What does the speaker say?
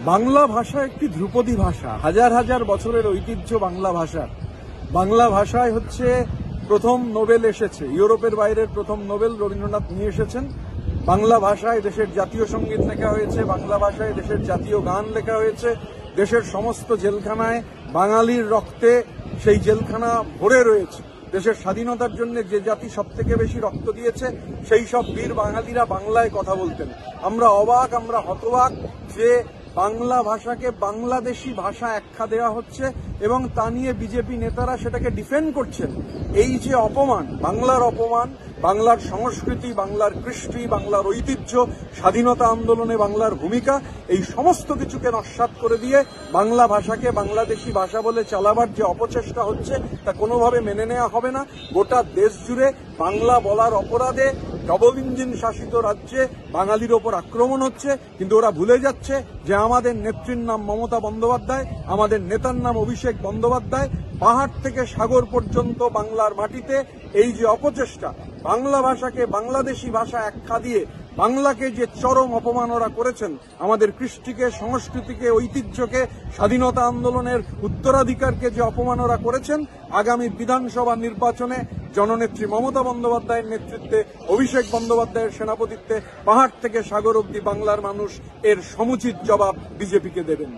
বাংলা ভাষা একটি ধ্রুপদী ভাষা, হাজার হাজার বছরের ঐতিহ্য বাংলা ভাষা। বাংলা ভাষায় হচ্ছে প্রথম নোবেল এসেছে, ইউরোপের বাইরের প্রথম নোবেল রবীন্দ্রনাথ নিয়ে এসেছেন। বাংলা ভাষায় দেশের জাতীয় সঙ্গীত লেখা হয়েছে, বাংলা ভাষায় দেশের জাতীয় গান লেখা হয়েছে। দেশের সমস্ত জেলখানায় বাঙালির রক্তে সেই জেলখানা ভরে রয়েছে। দেশের স্বাধীনতার জন্য যে জাতি সব থেকে বেশি রক্ত দিয়েছে সেই সব বীর বাঙালিরা বাংলায় কথা বলতেন। আমরা অবাক, আমরা হতবাক যে বাংলা ভাষাকে বাংলাদেশি ভাষা আখ্যা দেওয়া হচ্ছে এবং তা নিয়ে বিজেপি নেতারা সেটাকে ডিফেন্ড করছেন। এই যে অপমান, বাংলার অপমান, বাংলার সংস্কৃতি, বাংলার কৃষ্টি, বাংলার ঐতিহ্য, স্বাধীনতা আন্দোলনে বাংলার ভূমিকা, এই সমস্ত কিছুকে নস্যাৎ করে দিয়ে বাংলা ভাষাকে বাংলাদেশি ভাষা বলে চালাবার যে অপচেষ্টা হচ্ছে তা কোনোভাবে মেনে নেওয়া হবে না। গোটা দেশ জুড়ে বাংলা বলার অপরাধে ডবল ইঞ্জিন শাসিত রাজ্যে বাঙালির ওপর আক্রমণ হচ্ছে, কিন্তু ওরা ভুলে যাচ্ছে যে আমাদের নেত্রীর নাম মমতা বন্দ্যোপাধ্যায়, আমাদের নেতার নাম অভিষেক বন্দ্যোপাধ্যায়। পাহাড় থেকে সাগর পর্যন্ত বাংলার মাটিতে এই যে অপচেষ্টা, বাংলা ভাষাকে বাংলাদেশি ভাষা আখ্যা দিয়ে বাংলাকে যে চরম অপমান ওরা করেছেন, আমাদের কৃষ্টিকে, সংস্কৃতিকে, ঐতিহ্যকে, স্বাধীনতা আন্দোলনের উত্তরাধিকারকে যে অপমান ওরা করেছেন, আগামী বিধানসভা নির্বাচনে জননেত্রী মমতা বন্দ্যোপাধ্যায়ের নেতৃত্বে, অভিষেক বন্দ্যোপাধ্যায়ের সেনাপতিত্বে পাহাড় থেকে সাগর অবধি বাংলার মানুষ এর সমুচিত জবাব বিজেপিকে দেবেন।